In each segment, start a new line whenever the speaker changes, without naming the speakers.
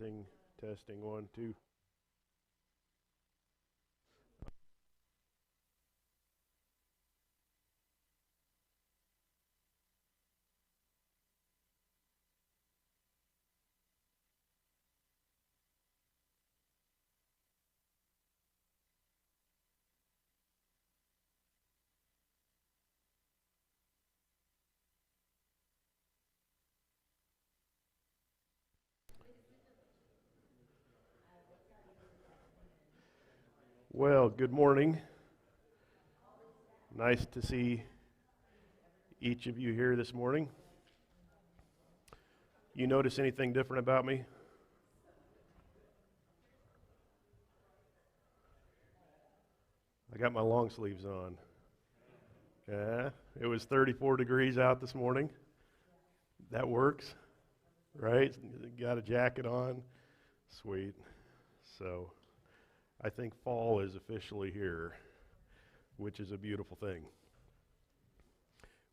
Testing, testing, 1, 2. Well, good morning. Nice to see each of you here this morning. You notice anything different about me? I got my long sleeves on. Yeah, it was 34 degrees out this morning. That works, right? Got a jacket on. Sweet. So, I think fall is officially here, which is a beautiful thing.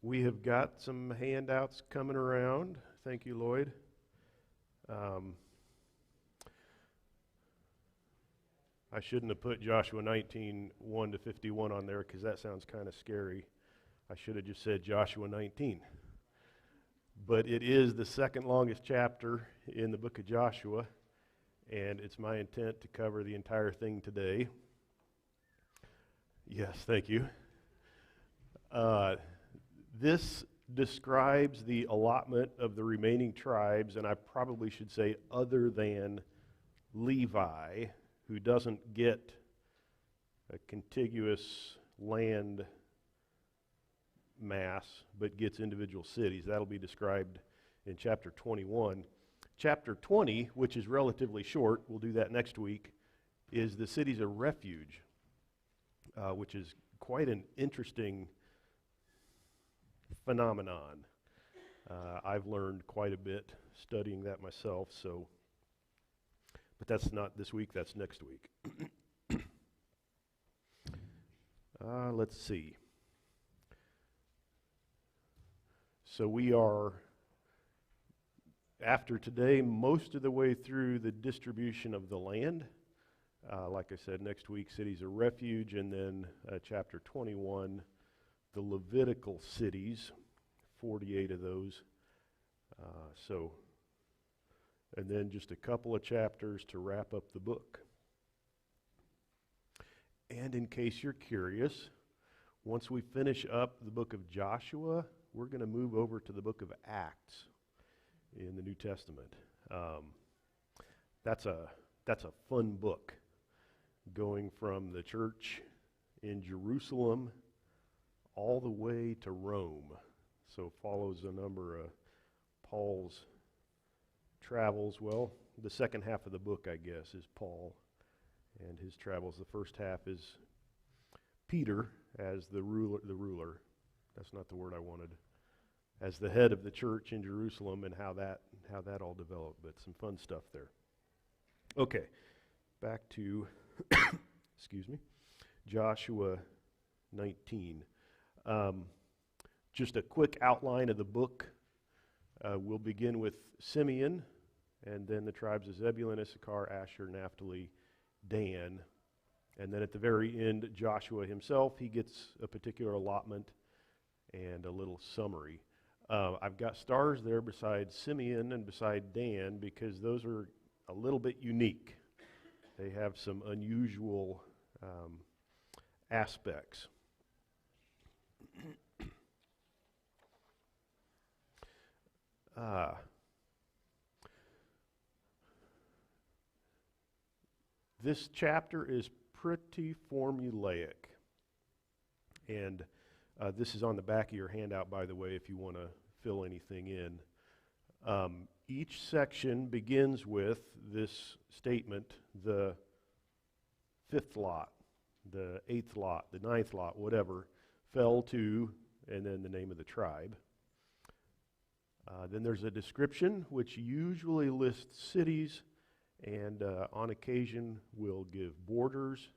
We have got some handouts coming around. Thank you, Lloyd. I shouldn't have put Joshua 19, 1 to 51 on there because that sounds kind of scary. I should have just said Joshua 19. But it is the second longest chapter in the book of Joshua, and it's my intent to cover the entire thing today. Yes, thank you. This describes the allotment of the remaining tribes, and I probably should say other than Levi, who doesn't get a contiguous land mass, but gets individual cities. That'll be described in chapter 21. Chapter 20, which is relatively short, we'll do that next week, is the cities of refuge, which is quite an interesting phenomenon. I've learned quite a bit studying that myself, but that's not this week, that's next week. Let's see. So we are, after today, most of the way through the distribution of the land. Like I said, next week, cities of refuge, and then chapter 21, the Levitical cities, 48 of those. And then just a couple of chapters to wrap up the book. And in case you're curious, once we finish up the book of Joshua, we're going to move over to the book of Acts in the New Testament. That's a fun book, going from the church in Jerusalem all the way to Rome. So follows a number of Paul's travels. Well, the second half of the book, I guess, is Paul and his travels. The first half is Peter as the ruler. That's not the word I wanted. As the head of the church in Jerusalem, and how that all developed, but some fun stuff there. Okay, back to excuse me, Joshua 19. Just a quick outline of the book. We'll begin with Simeon, and then the tribes of Zebulun, Issachar, Asher, Naphtali, Dan, and then at the very end, Joshua himself. He gets a particular allotment and a little summary. I've got stars there beside Simeon and beside Dan because those are a little bit unique. They have some unusual aspects. This chapter is pretty formulaic, and this is on the back of your handout, by the way, if you want to fill anything in. Each section begins with this statement: the fifth lot, the eighth lot, the ninth lot, whatever, fell to, and then the name of the tribe. Then there's a description which usually lists cities, and on occasion will give borders.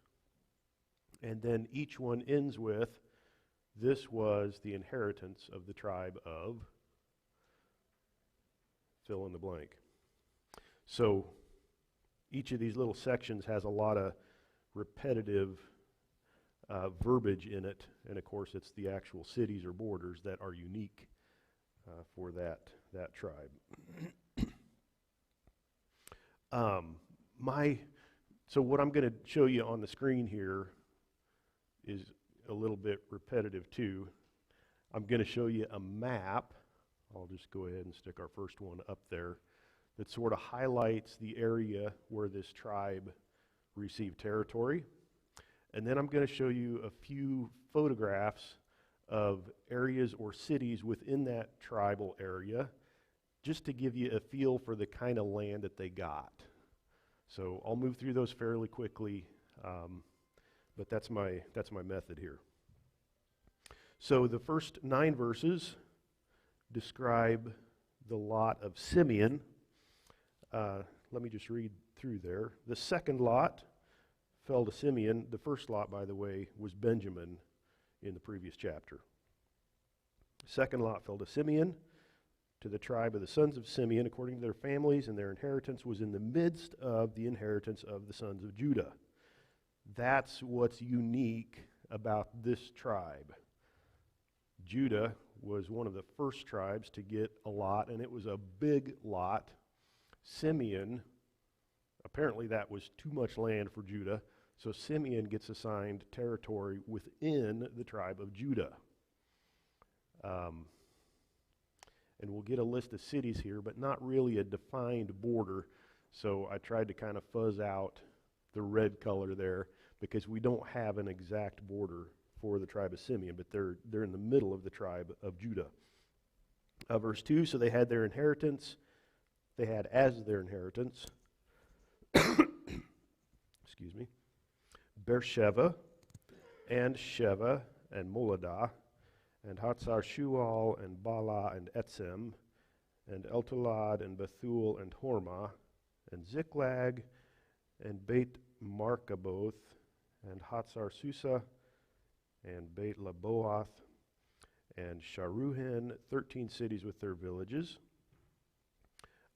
And then each one ends with, this was the inheritance of the tribe of, fill in the blank. So each of these little sections has a lot of repetitive verbiage in it, and of course it's the actual cities or borders that are unique for that tribe. So what I'm going to show you on the screen here is a little bit repetitive too. I'm going to show you a map. I'll just go ahead and stick our first one up there that sort of highlights the area where this tribe received territory. And then I'm going to show you a few photographs of areas or cities within that tribal area, just to give you a feel for the kind of land that they got. So I'll move through those fairly quickly, but that's my method here. So the first 9 verses describe the lot of Simeon. Let me just read through there. The second lot fell to Simeon. The first lot, by the way, was Benjamin in the previous chapter. The second lot fell to Simeon, to the tribe of the sons of Simeon, according to their families, and their inheritance was in the midst of the inheritance of the sons of Judah. That's what's unique about this tribe. Judah was one of the first tribes to get a lot, and it was a big lot. Simeon, apparently that was too much land for Judah, so Simeon gets assigned territory within the tribe of Judah. And we'll get a list of cities here, but not really a defined border. So I tried to kind of fuzz out the red color there because we don't have an exact border for the tribe of Simeon, but they're in the middle of the tribe of Judah. Verse 2, so they had their inheritance. They had as their inheritance, excuse me, Beersheba and Sheva and Moladah, and Hatzar Shual, and Bala, and Etzem, and Eltolad, and Bethul, and Hormah, and Ziklag, and Beit Markaboth, and Hatzar Susa, and Beit Laboath, and Sharuhen, 13 cities with their villages,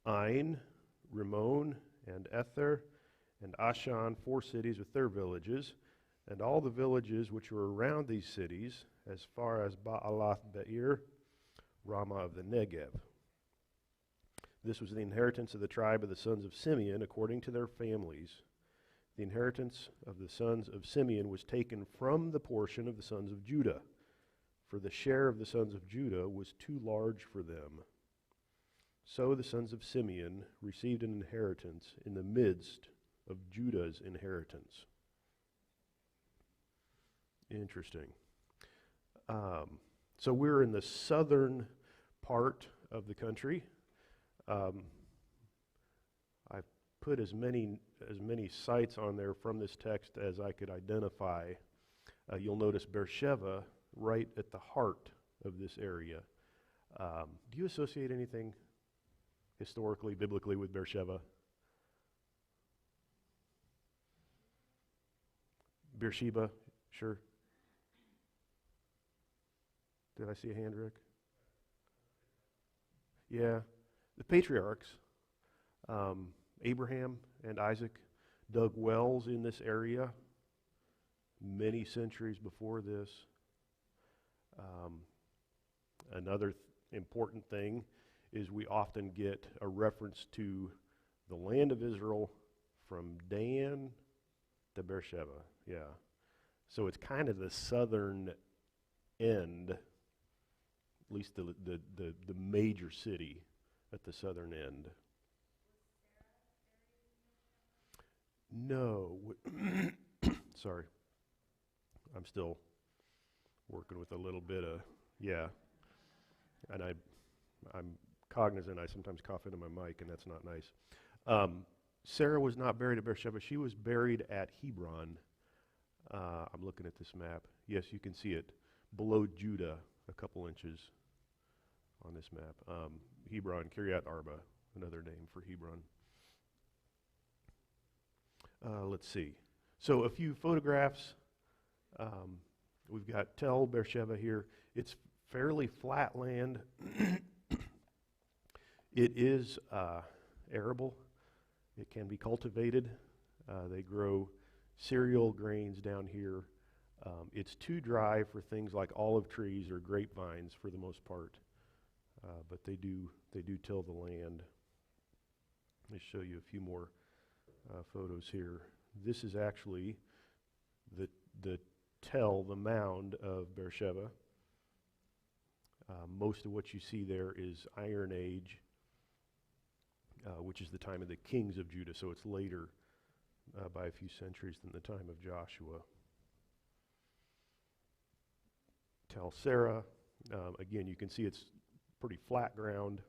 Ain, Rimmon, and Ether, and Ashan, 4 cities with their villages, and all the villages which were around these cities, as far as Baalath Be'ir, Ramah of the Negev. This was the inheritance of the tribe of the sons of Simeon, according to their families. The inheritance of the sons of Simeon was taken from the portion of the sons of Judah, for the share of the sons of Judah was too large for them. So the sons of Simeon received an inheritance in the midst of Judah's inheritance. Interesting. So we're in the southern part of the country. I've put as many sites on there from this text as I could identify. You'll notice Beersheba right at the heart of this area. Do you associate anything historically, biblically with Beersheba? Beersheba, sure. Did I see a hand, Rick? Yeah. The patriarchs, Abraham and Isaac, dug wells in this area many centuries before this. Another important thing is we often get a reference to the land of Israel from Dan to Beersheba. Yeah. So it's kind of the southern end, at least the major city at the southern end. No. Sorry. I'm still working with a little bit of, yeah. And I'm cognizant I sometimes cough into my mic, and that's not nice. Sarah was not buried at Beersheba. She was buried at Hebron. I'm looking at this map. Yes, you can see it below Judah, a couple inches on this map. Hebron, Kiryat Arba, another name for Hebron. Let's see. So a few photographs. We've got Tel Beersheba here. It's fairly flat land. It is arable. It can be cultivated. They grow cereal grains down here. It's too dry for things like olive trees or grapevines for the most part, but they do till the land. Let me show you a few more photos here. This is actually the mound of Beersheba. Most of what you see there is Iron Age, which is the time of the kings of Judah, so it's later by a few centuries than the time of Joshua. Tel Sarah, again, you can see it's pretty flat ground,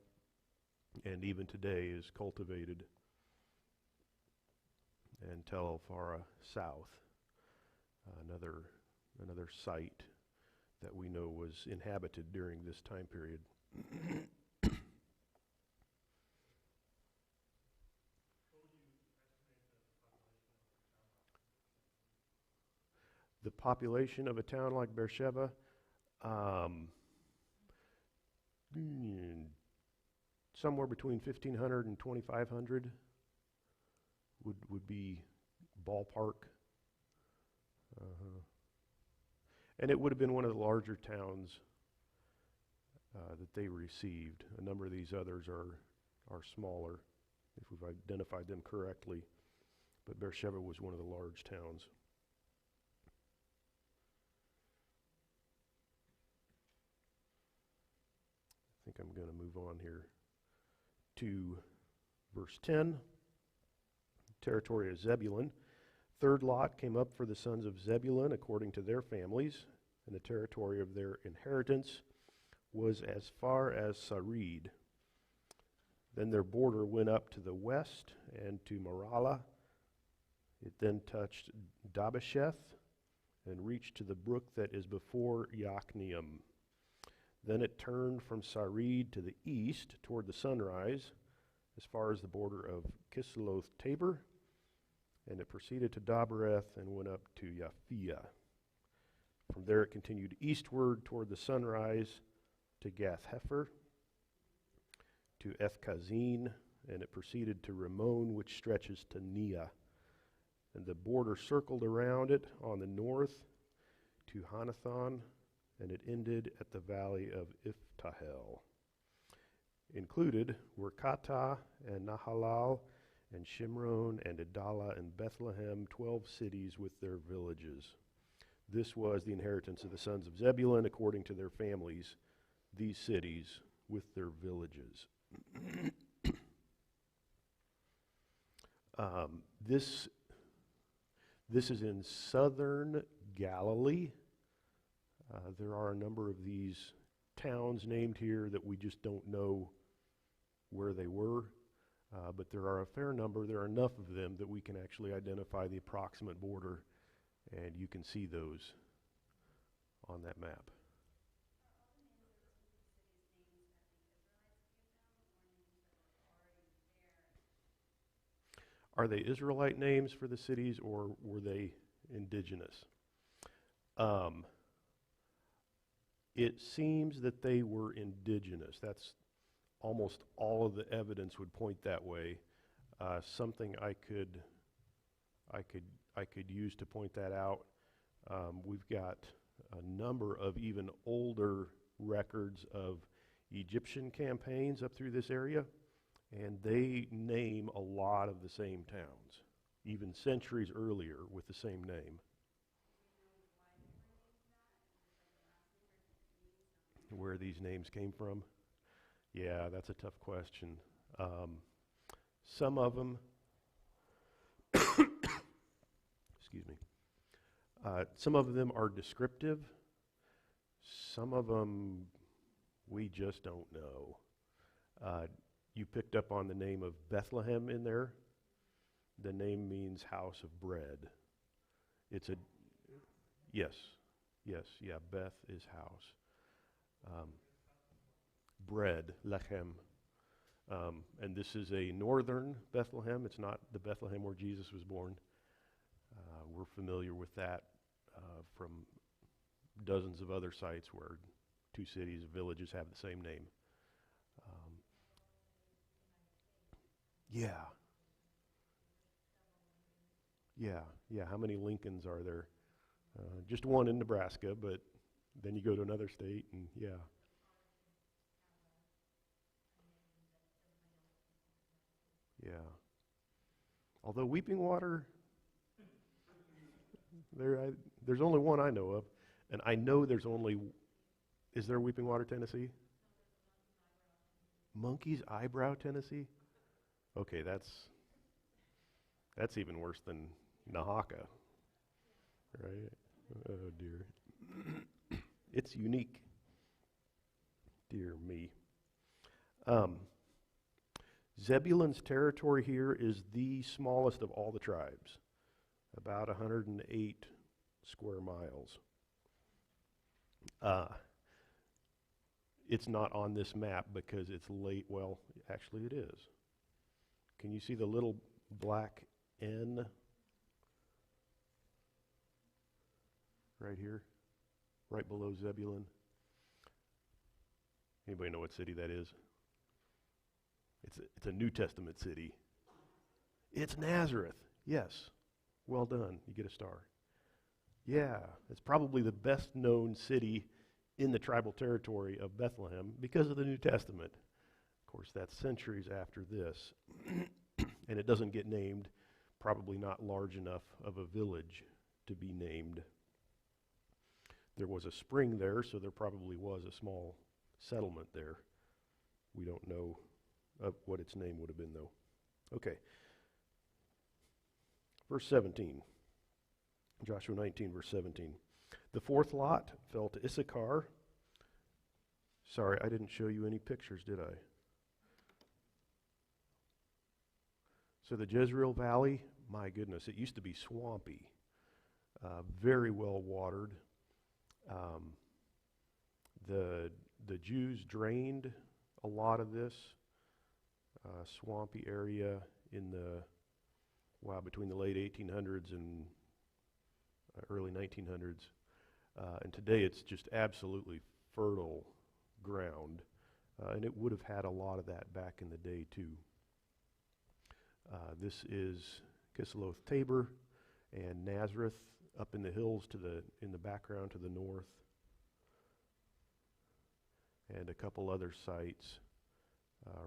and even today is cultivated. And Tel El Farah South, another site that we know was inhabited during this time period. The population of a town like Beersheba, somewhere between 1,500 and 2,500 would be ballpark. And it would have been one of the larger towns that they received. A number of these others are smaller, if we've identified them correctly. But Beersheba was one of the large towns. I think I'm going to move on here to verse 10. Territory of Zebulun. Third lot came up for the sons of Zebulun according to their families, and the territory of their inheritance was as far as Sarid. Then their border went up to the west and to Maralah. It then touched Dabasheth and reached to the brook that is before Yokneam. Then it turned from Sarid to the east toward the sunrise, as far as the border of Kisloth Tabor, and it proceeded to Dabereth and went up to Yaphia. From there it continued eastward toward the sunrise to Gath-Hefer, to Ethkazin, and it proceeded to Rimmon, which stretches to Neah. And the border circled around it on the north to Hanathon, and it ended at the valley of Iftahel. Included were Katah and Nahalal and Shimron and Adalah and Bethlehem, 12 cities with their villages. This was the inheritance of the sons of Zebulun according to their families, these cities with their villages. This is in southern Galilee. There are a number of these towns named here that we just don't know where they were, but there are a fair number. There are enough of them that we can actually identify the approximate border, and you can see those on that map. Are they Israelite names for the cities, or were they indigenous? It seems that they were indigenous. That's almost all of the evidence would point that way. Something I could use to point that out. We've got a number of even older records of Egyptian campaigns up through this area, and they name a lot of the same towns, even centuries earlier with the same name. Where these names came from? Yeah, that's a tough question. Some of them, excuse me, some of them are descriptive. Some of them we just don't know. You picked up on the name of Bethlehem in there. The name means house of bread. It's a, yes, yeah, Beth is house. Bread, lechem. And this is a northern Bethlehem. It's not the Bethlehem where Jesus was born. We're familiar with that from dozens of other sites where two cities, villages have the same name. Yeah. Yeah. How many Lincolns are there? Just one in Nebraska, but then you go to another state, and yeah. Yeah. Although Weeping Water, there's only one I know of, and I know there's only. Is there Weeping Water, Tennessee? Monkey's Eyebrow, Tennessee? Okay, that's even worse than Nahaka, right? Oh dear. It's unique. Dear me. Zebulun's territory here is the smallest of all the tribes, about 108 square miles. It's not on this map because it's late. Well, actually it is. Can you see the little black N right here, right below Zebulun? Anybody know what city that is? It's a New Testament city. It's Nazareth. Yes. Well done. You get a star. Yeah, it's probably the best known city in the tribal territory of Bethlehem because of the New Testament. Of course, that's centuries after this. And it doesn't get named, probably not large enough of a village to be named. There was a spring there, so there probably was a small settlement there. We don't know what its name would have been, though. Okay. Verse 17. Joshua 19, verse 17. The fourth lot fell to Issachar. Sorry, I didn't show you any pictures, did I? So the Jezreel Valley, my goodness, it used to be swampy, very well watered. The Jews drained a lot of this swampy area in between the late 1800s and early 1900s. And today it's just absolutely fertile ground. And it would have had a lot of that back in the day too. This is Kisloth Tabor and Nazareth up in the hills in the background to the north. And a couple other sites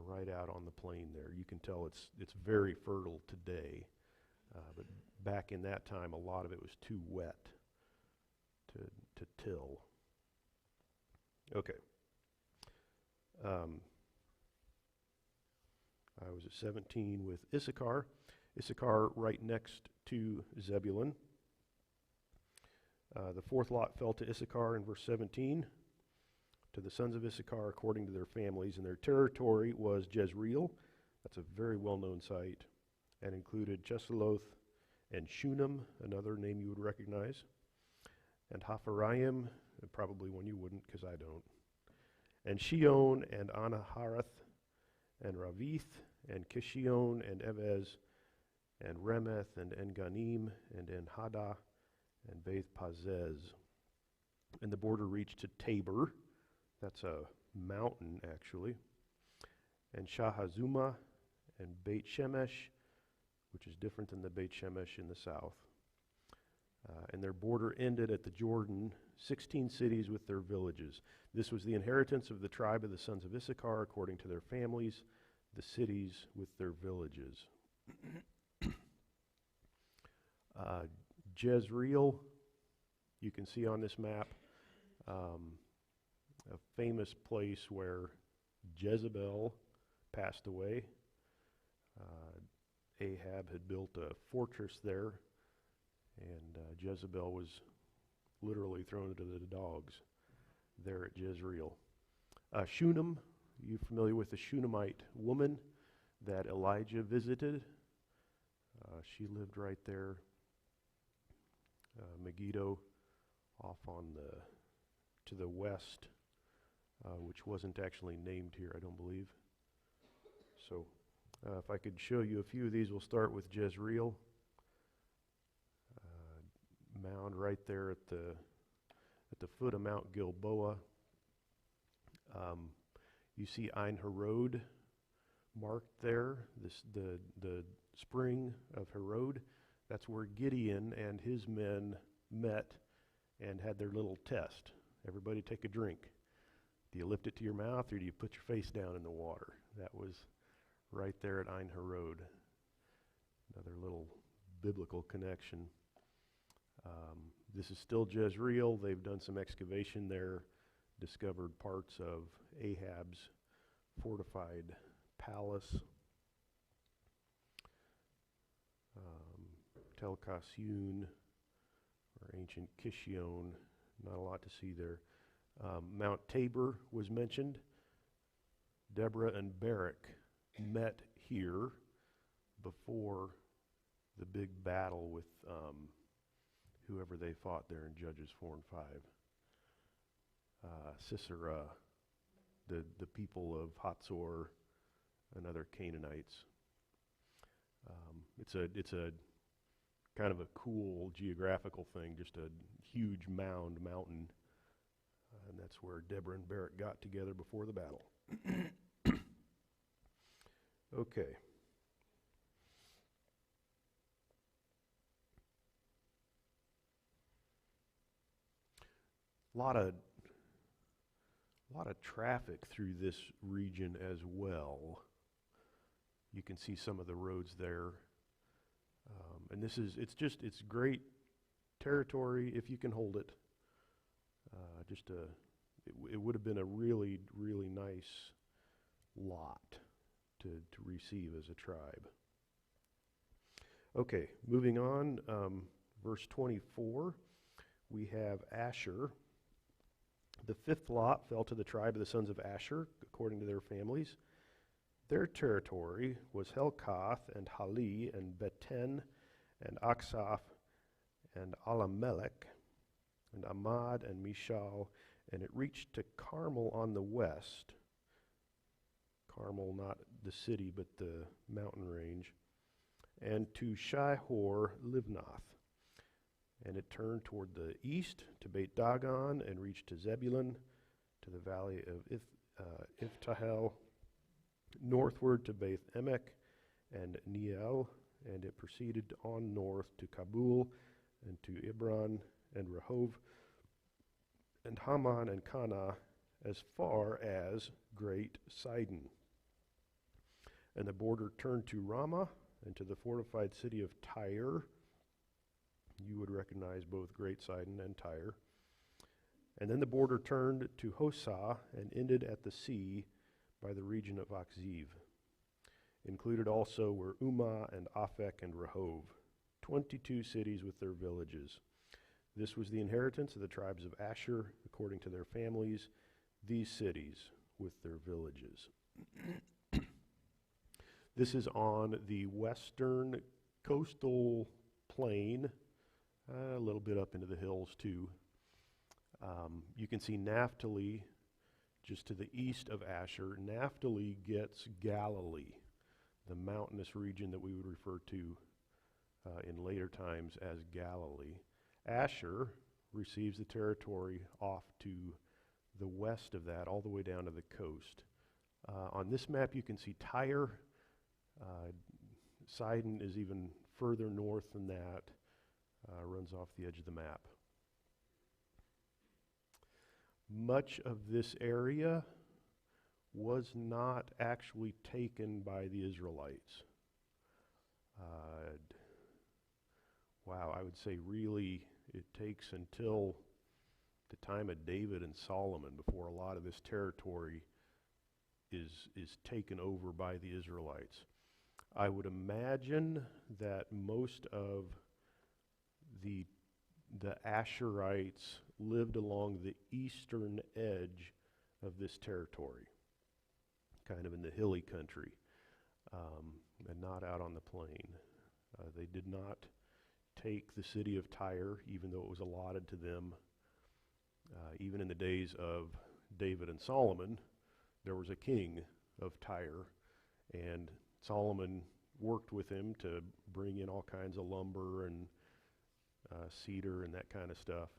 right out on the plain there. You can tell it's very fertile today. But back in that time, a lot of it was too wet to till. Okay. I was at 17 with Issachar. Issachar right next to Zebulun. The fourth lot fell to Issachar in verse 17. To the sons of Issachar according to their families, and their territory was Jezreel. That's a very well-known site, and included Chesulloth and Shunem, another name you would recognize, and Hapharaim, probably one you wouldn't because I don't, and Shion and Anaharath and Ravith and Kishion and Evez and Remeth and En-Ganim and En-Hadah and Beth Pazez. And the border reached to Tabor. That's a mountain, actually. And Shahazuma and Beit Shemesh, which is different than the Beit Shemesh in the south. And their border ended at the Jordan, 16 cities with their villages. This was the inheritance of the tribe of the sons of Issachar according to their families, the cities with their villages. Jezreel, you can see on this map, a famous place where Jezebel passed away. Ahab had built a fortress there, and Jezebel was literally thrown into the dogs there at Jezreel. Shunem, you familiar with the Shunammite woman that Elijah visited? She lived right there, Megiddo, off to the west, which wasn't actually named here, I don't believe. So, if I could show you a few of these, we'll start with Jezreel. Mound right there at the foot of Mount Gilboa. You see Ein Herod marked there, the spring of Herod. That's where Gideon and his men met and had their little test. Everybody take a drink. Do you lift it to your mouth or do you put your face down in the water? That was right there at Ein Harod. Another little biblical connection. This is still Jezreel. They've done some excavation there, discovered parts of Ahab's fortified palace. Tel Kassun, or ancient Kishion, not a lot to see there. Mount Tabor was mentioned. Deborah and Barak met here before the big battle with whoever they fought there in Judges 4 and 5. Sisera, the people of Hatzor and other Canaanites. It's a kind of a cool geographical thing, just a huge mountain, and that's where Deborah and Barak got together before the battle. Okay. A lot of traffic through this region as well. You can see some of the roads there. And it's great territory if you can hold it. It would have been a really, really nice lot to receive as a tribe. Okay, moving on, verse 24, we have Asher. The fifth lot fell to the tribe of the sons of Asher, according to their families. Their territory was Helkath and Hali and Beten and Aksaph and Alamelech and Amad and Mishal, and it reached to Carmel on the west. Carmel, not the city, but the mountain range. And to Shihor Livnath. And it turned toward the east to Beit Dagon and reached to Zebulun, to the valley of Iftahel, northward to Beth Emek and Neiel, and it proceeded on north to Kabul and to Hebron and Rehov and Haman and Kana as far as Great Sidon. And the border turned to Ramah and to the fortified city of Tyre. You would recognize both Great Sidon and Tyre. And then the border turned to Hosah and ended at the sea by the region of Achziv. Included also were Ummah and Aphek and Rehov, 22 cities with their villages. This was the inheritance of the tribes of Asher, according to their families, these cities with their villages. This is on the western coastal plain, a little bit up into the hills too. You can see Naphtali just to the east of Asher. Naphtali gets Galilee, the mountainous region that we would refer to in later times as Galilee. Asher receives the territory off to the west of that, all the way down to the coast. On this map you can see Tyre. Sidon is even further north than that, runs off the edge of the map. Much of this area was not actually taken by the Israelites. Wow, I would say really it takes until the time of David and Solomon before a lot of this territory is taken over by the Israelites. I would imagine that most of the Asherites lived along the eastern edge of this territory, kind of in the hilly country, and not out on the plain. They did not take the city of Tyre, even though it was allotted to them. Even in the days of David and Solomon, there was a king of Tyre, and Solomon worked with him to bring in all kinds of lumber and cedar and that kind of stuff.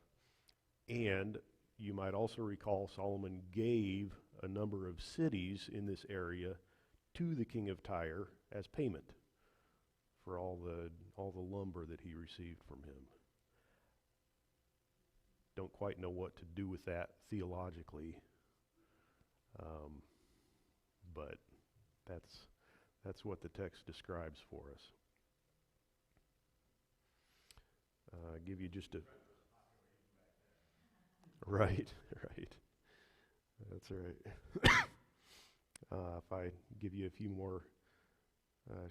And you might also recall Solomon gave a number of cities in this area to the king of Tyre as payment for all the lumber that he received from him. Don't quite know what to do with that theologically, but that's what the text describes for us. Give you just a right. That's right. If I give you a few more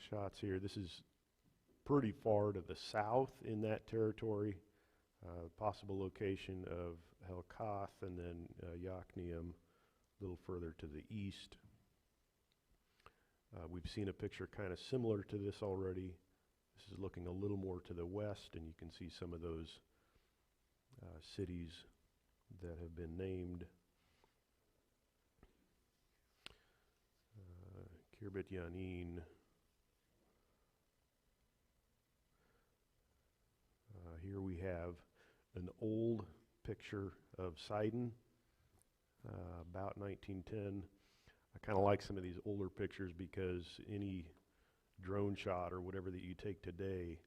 shots here, this is pretty far to the south in that territory. Possible location of Helkath, and then Yokneam a little further to the east. We've seen a picture kind of similar to this already. This is looking a little more to the west, and you can see some of those cities that have been named. Kirbet Yanin. Here we have an old picture of Sidon, about 1910. I kind of like some of these older pictures because any drone shot or whatever that you take today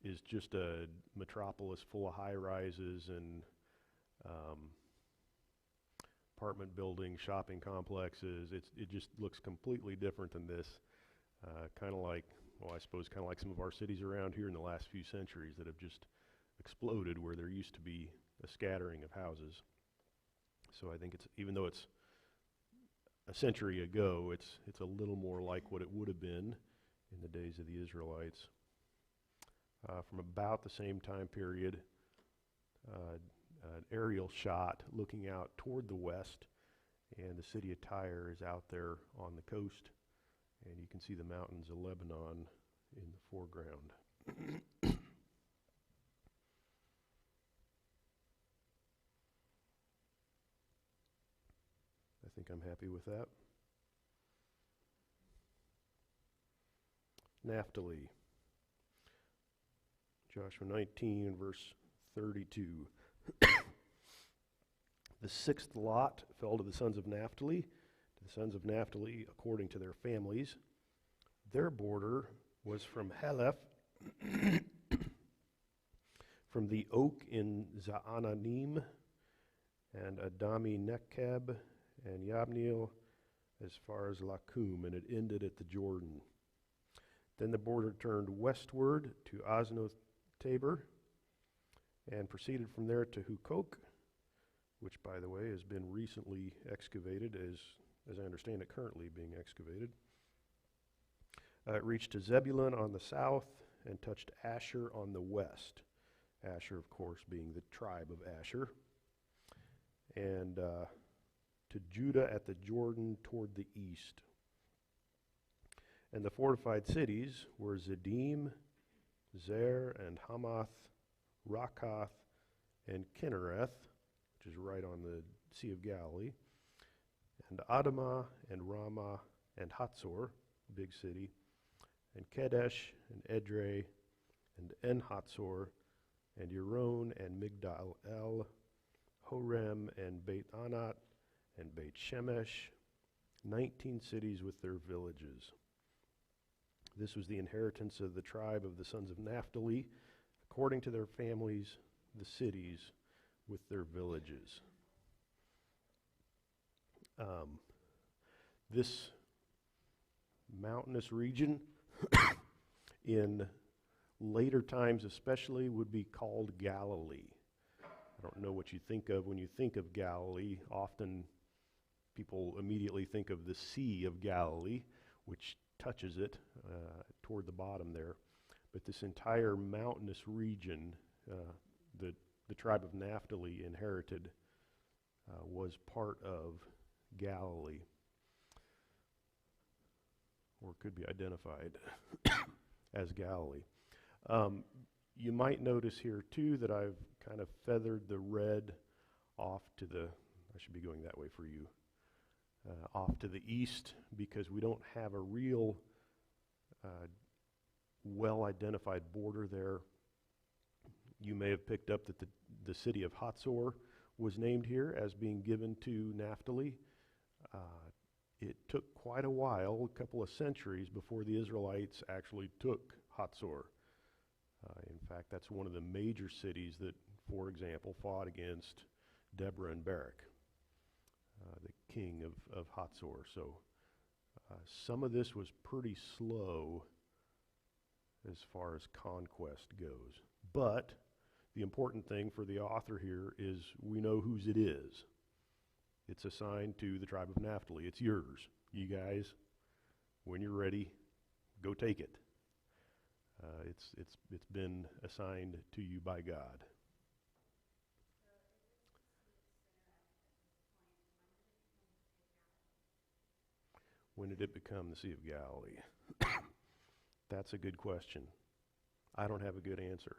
is just a metropolis full of high-rises and apartment buildings, shopping complexes. It just looks completely different than this. Kind of like, well, I suppose kind of like some of our cities around here in the last few centuries that have just exploded, where there used to be a scattering of houses. So I think it's, even though it's a century ago, it's a little more like what it would have been in the days of the Israelites. From about the same time period, an aerial shot looking out toward the west, and the city of Tyre is out there on the coast, and you can see the mountains of Lebanon in the foreground. I think I'm happy with that. Naphtali. Joshua 19, verse 32. The sixth lot fell to the sons of Naphtali, according to their families. Their border was from Heleph, from the oak in Zaananim, and Adami Nekeb, and Yabneel, as far as Lakum, and it ended at the Jordan. Then the border turned westward to Tabor, and proceeded from there to Hukok, which, by the way, has been recently excavated, as I understand it, currently being excavated. It reached to Zebulun on the south and touched Asher on the west. Asher, of course, being the tribe of Asher. And to Judah at the Jordan toward the east. And the fortified cities were Ziddim, Zer, and Hamath, Rakath, and Kinnereth, which is right on the Sea of Galilee, and Adamah, and Ramah, and Hatzor, big city, and Kedesh, and Edrei, and En-Hatzor, and Yeron, and Migdal El, Horem, and Beit Anat, and Beit Shemesh, 19 cities with their villages. This was the inheritance of the tribe of the sons of Naphtali, according to their families, the cities with their villages. This mountainous region, in later times especially, would be called Galilee. I don't know what you think of when you think of Galilee. Often people immediately think of the Sea of Galilee, which touches it toward the bottom there. But this entire mountainous region, the tribe of Naphtali inherited, was part of Galilee, or could be identified as Galilee. You might notice here too that I've kind of feathered the red off to the, I should be going that way for you, off to the east, because we don't have a real well-identified border there. You may have picked up that the city of Hatzor was named here as being given to Naphtali. It took quite a while, a couple of centuries, before the Israelites actually took Hatzor. In fact, that's one of the major cities that, for example, fought against Deborah and Barak, the king of Hatzor. So some of this was pretty slow as far as conquest goes. But the important thing for the author here is we know whose it is. It's assigned to the tribe of Naphtali. It's yours. You guys, when you're ready, go take it. It's been assigned to you by God. When did it become the Sea of Galilee? That's a good question. I don't have a good answer.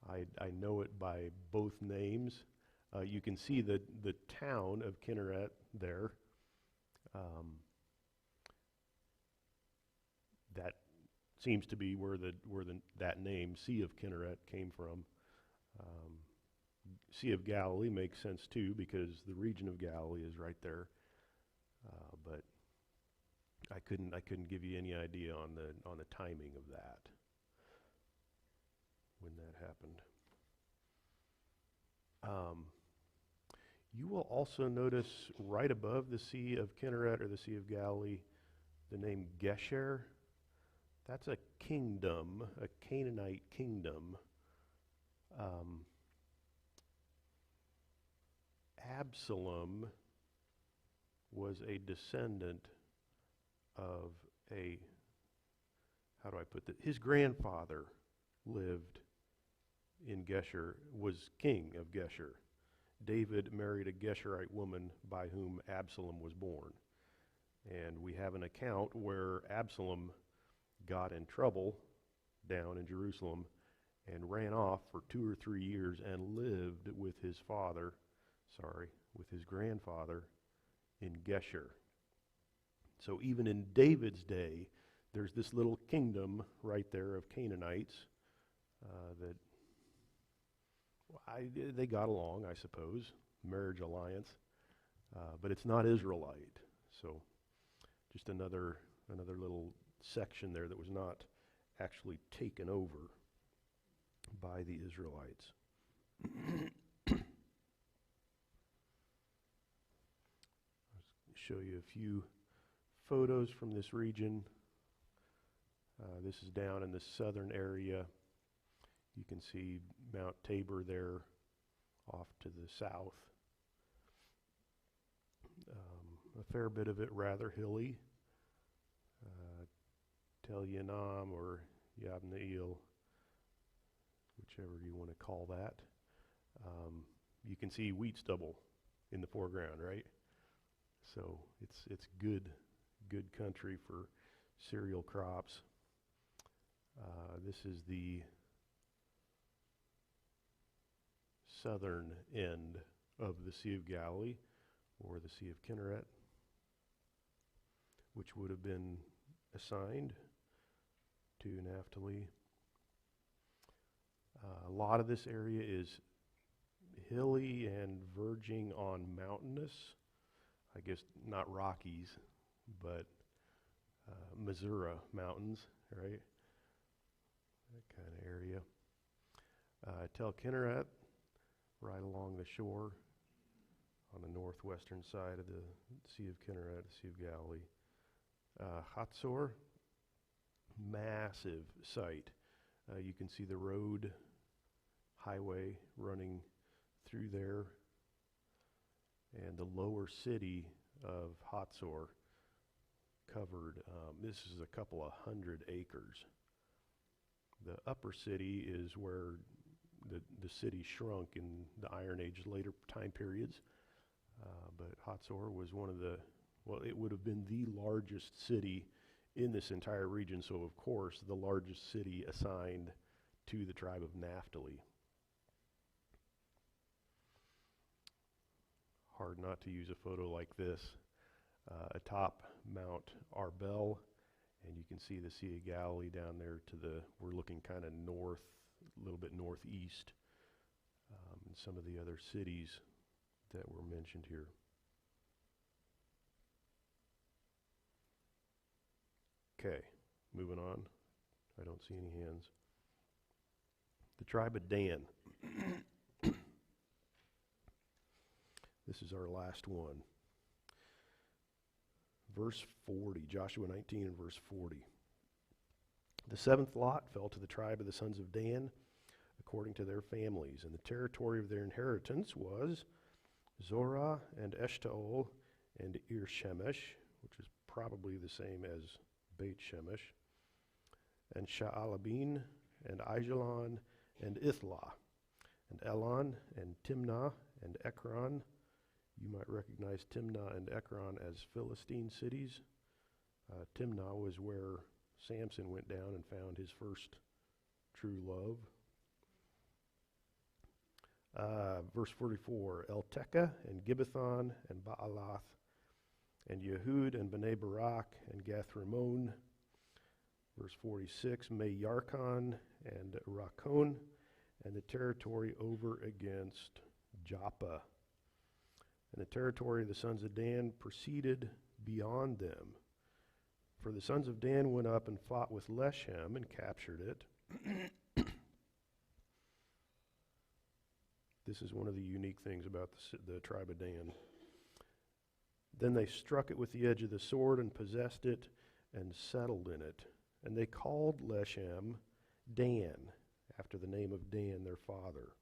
I know it by both names. You can see the town of Kinneret there. That seems to be where that name, Sea of Kinneret, came from. Sea of Galilee makes sense too because the region of Galilee is right there. But I couldn't give you any idea on the timing of that, when that happened. You will also notice right above the Sea of Kinneret or the Sea of Galilee the name Gesher. That's a kingdom, a Canaanite kingdom. Absalom was a descendant of how do I put that? His grandfather lived in Gesher, was king of Gesher. David married a Gesherite woman by whom Absalom was born. And we have an account where Absalom got in trouble down in Jerusalem and ran off for 2 or 3 years and lived with his grandfather in Gesher. So even in David's day, there's this little kingdom right there of Canaanites they got along, I suppose, marriage alliance, but it's not Israelite. So just another little section there that was not actually taken over by the Israelites. I'll show you a few photos from this region. This is down in the southern area. You can see Mount Tabor there off to the south. A fair bit of it rather hilly. Tel Yanam or Yabneel, whichever you want to call that. You can see wheat stubble in the foreground, right? So it's good country for cereal crops. This is the southern end of the Sea of Galilee, or the Sea of Kinneret, which would have been assigned to Naphtali. A lot of this area is hilly and verging on mountainous. I guess not Rockies, but Missouri mountains, right? That kind of area. Tel Kinneret, right along the shore on the northwestern side of the Sea of Kinneret, the Sea of Galilee. Hatzor, massive site. You can see the road, highway running through there, and the lower city of Hatzor covered, this is a couple of 100 acres. The upper city is where the city shrunk in the Iron Age later time periods, but Hatzor was it would have been the largest city in this entire region, so of course the largest city assigned to the tribe of Naphtali. Hard not to use a photo like this. Atop Mount Arbel, and you can see the Sea of Galilee down there we're looking kind of north, a little bit northeast, and some of the other cities that were mentioned here. Okay, moving on. I don't see any hands. The tribe of Dan. This is our last one. Verse 40, Joshua 19 and verse 40. The seventh lot fell to the tribe of the sons of Dan, according to their families, and the territory of their inheritance was Zorah and Eshtaol and Ir-shemesh, which is probably the same as Beit Shemesh, and Sha'alabin and Aijalon and Ithlah, and Elon and Timnah and Ekron. You might recognize Timnah and Ekron as Philistine cities. Timnah was where Samson went down and found his first true love. Verse 44, Eltekeh and Gibbethon and Baalath and Yehud and Bnei Barak and Gath-Rimmon. Verse 46, Mayarkon and Rakon and the territory over against Joppa. And the territory of the sons of Dan proceeded beyond them. For the sons of Dan went up and fought with Leshem and captured it. This is one of the unique things about the tribe of Dan. Then they struck it with the edge of the sword and possessed it and settled in it. And they called Leshem Dan, after the name of Dan, their father.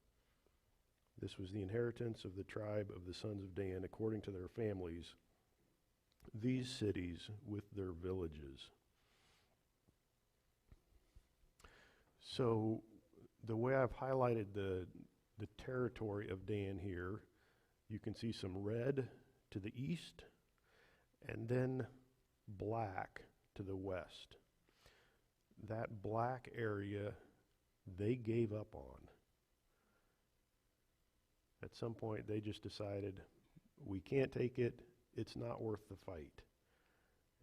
This was the inheritance of the tribe of the sons of Dan, according to their families, these cities with their villages. So the way I've highlighted the territory of Dan here, you can see some red to the east and then black to the west. That black area they gave up on. At some point they just decided, we can't take it, it's not worth the fight.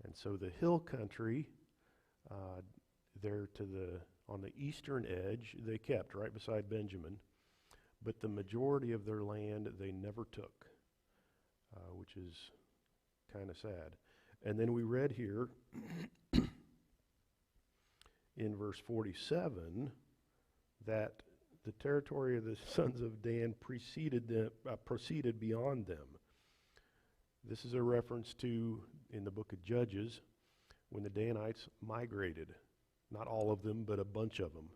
And so the hill country there on the eastern edge they kept right beside Benjamin, but the majority of their land they never took, which is kind of sad. And then we read here in verse 47 that the territory of the sons of Dan proceeded beyond them. This is a reference to, in the book of Judges, when the Danites migrated. Not all of them, but a bunch of them.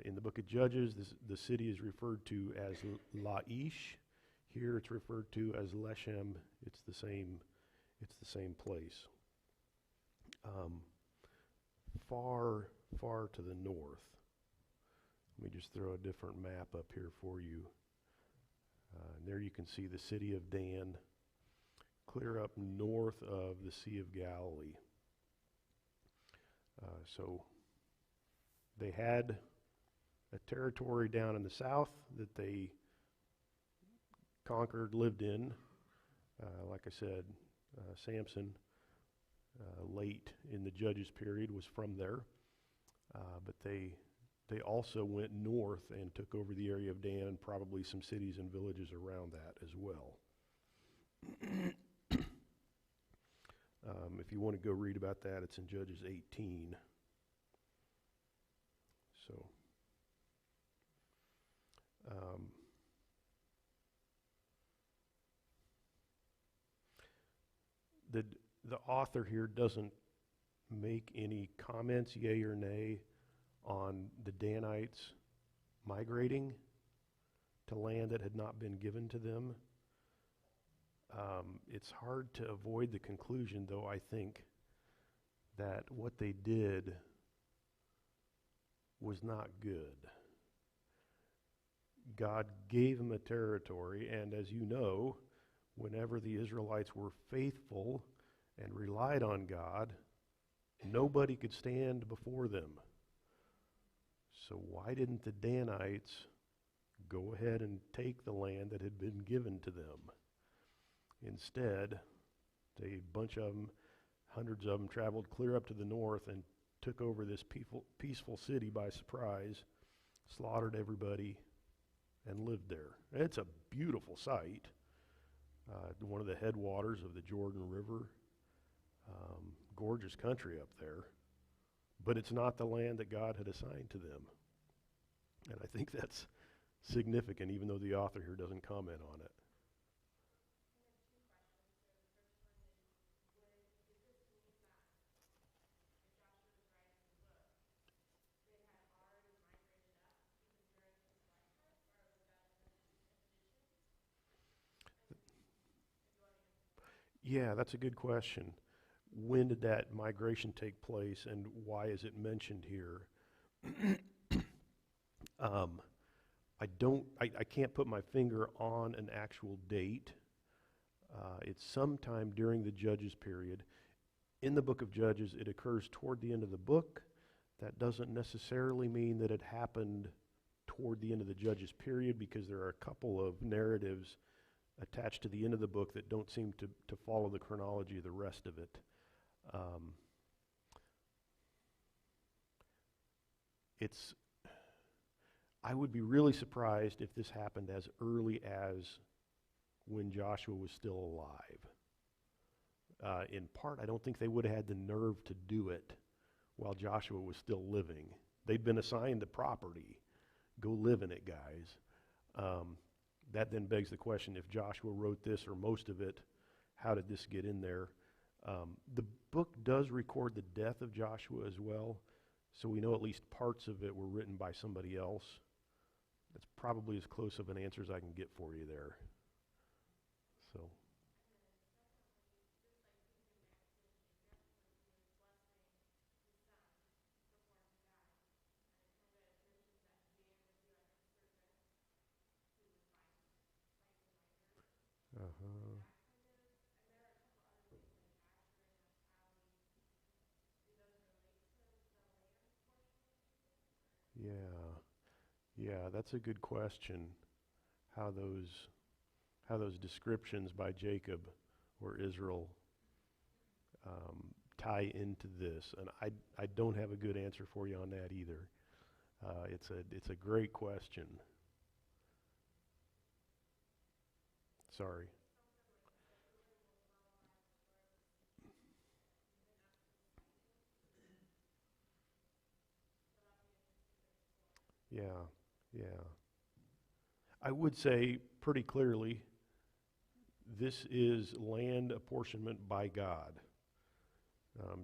In the book of Judges, the city is referred to as Laish. Here it's referred to as Leshem. It's the same place. Far, far to the north. Let me just throw a different map up here for you. And there you can see the city of Dan, clear up north of the Sea of Galilee. So they had a territory down in the south that they conquered, lived in. Like I said, Samson, late in the Judges period, was from there. But they also went north and took over the area of Dan and probably some cities and villages around that as well. If you want to go read about that, it's in Judges 18. So, the author here doesn't make any comments, yea or nay, on the Danites migrating to land that had not been given to them. It's hard to avoid the conclusion, though, I think, that what they did was not good. God gave them a territory, and as you know, whenever the Israelites were faithful and relied on God, nobody could stand before them. So why didn't the Danites go ahead and take the land that had been given to them? Instead, a bunch of them, hundreds of them, traveled clear up to the north and took over this peaceful city by surprise, slaughtered everybody, and lived there. It's a beautiful sight. One of the headwaters of the Jordan River. Gorgeous country up there. but it's not the land that God had assigned to them. And I think that's significant, even though the author here doesn't comment on it. Yeah, that's a good question. When did that migration take place, and why is it mentioned here? I can't put my finger on an actual date. It's sometime during the Judges period. In the book of Judges, it occurs toward the end of the book. That doesn't necessarily mean that it happened toward the end of the Judges period, because there are a couple of narratives attached to the end of the book that don't seem to follow the chronology of the rest of it. I would be really surprised if this happened as early as when Joshua was still alive. In part, I don't think they would have had the nerve to do it while Joshua was still living. They'd been assigned the property. Go live in it, guys. That then begs the question, if Joshua wrote this, or most of it, how did this get in there? The book does record the death of Joshua as well, so we know at least parts of it were written by somebody else. That's probably as close of an answer as I can get for you there. So. Uh-huh. Yeah, that's a good question. How those descriptions by Jacob or Israel tie into this, and I don't have a good answer for you on that either. It's a great question. Sorry. Yeah, yeah. I would say pretty clearly, this is land apportionment by God.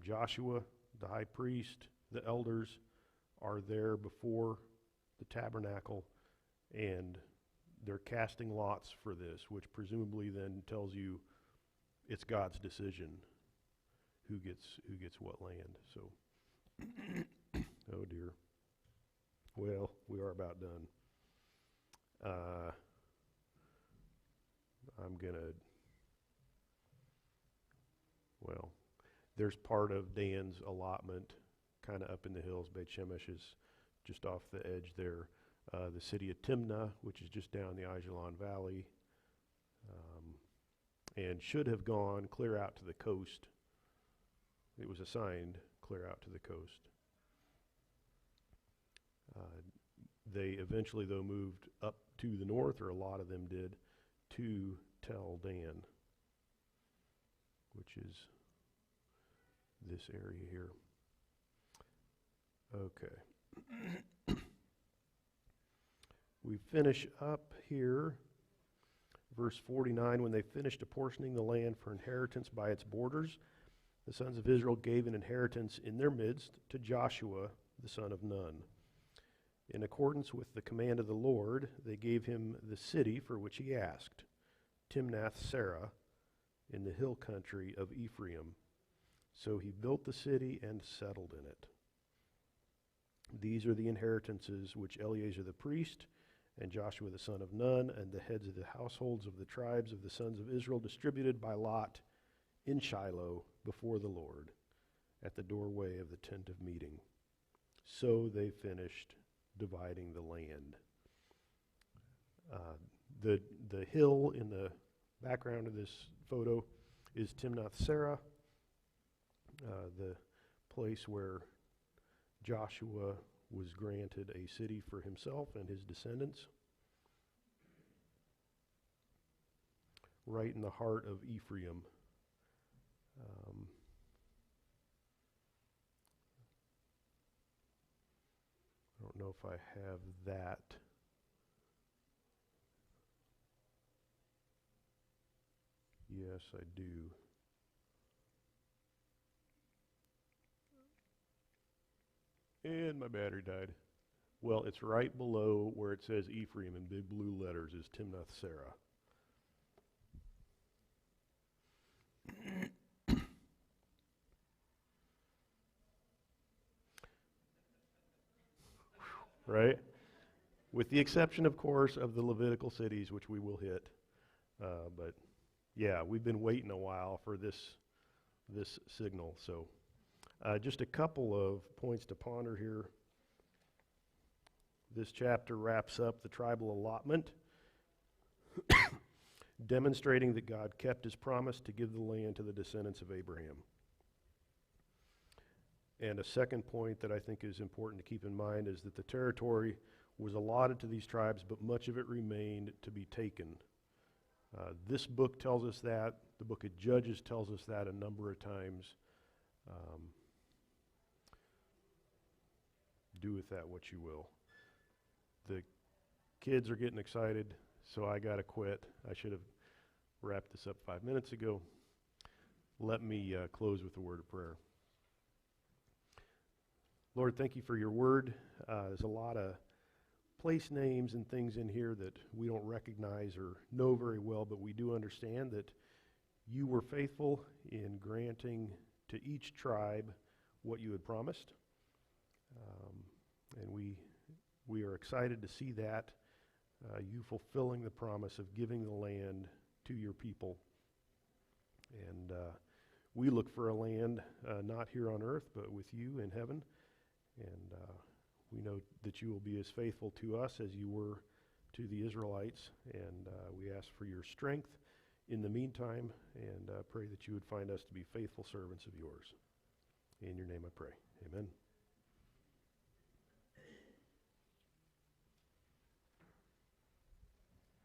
Joshua, the high priest, the elders are there before the tabernacle, and they're casting lots for this, which presumably then tells you it's God's decision who gets what land. So, oh dear. Well, we are about done. There's part of Dan's allotment kind of up in the hills. Beit Shemesh is just off the edge there. The city of Timnah, which is just down the Ajalon Valley, and should have gone clear out to the coast. It was assigned clear out to the coast. They eventually, though, moved up to the north, or a lot of them did, to Tel Dan, which is this area here. Okay. We finish up here, verse 49, when they finished apportioning the land for inheritance by its borders, the sons of Israel gave an inheritance in their midst to Joshua, the son of Nun. In accordance with the command of the Lord, they gave him the city for which he asked, Timnath-Serah, in the hill country of Ephraim. So he built the city and settled in it. These are the inheritances which Eleazar the priest and Joshua the son of Nun and the heads of the households of the tribes of the sons of Israel distributed by lot in Shiloh before the Lord at the doorway of the tent of meeting. So they finished dividing the land. The hill in the background of this photo is Timnath-Serah, the place where Joshua was granted a city for himself and his descendants, right in the heart of know if I have that. Yes, I do. And my battery died. Well, it's right below where it says Ephraim in big blue letters is Timnath Serah. Right? With the exception, of course, of the Levitical cities, which we will hit. But yeah, we've been waiting a while for this signal. So just a couple of points to ponder here. This chapter wraps up the tribal allotment, demonstrating that God kept his promise to give the land to the descendants of Abraham. And a second point that I think is important to keep in mind is that the territory was allotted to these tribes, but much of it remained to be taken. This book tells us that. The book of Judges tells us that a number of times. Do with that what you will. The kids are getting excited, so I got to quit. I should have wrapped this up 5 minutes ago. Let me close with a word of prayer. Lord, thank you for your word. There's a lot of place names and things in here that we don't recognize or know very well, but we do understand that you were faithful in granting to each tribe what you had promised. And we are excited to see that, you fulfilling the promise of giving the land to your people. And we look for a land not here on earth, but with you in heaven. And we know that you will be as faithful to us as you were to the Israelites. And we ask for your strength in the meantime, and pray that you would find us to be faithful servants of yours. In your name I pray. Amen.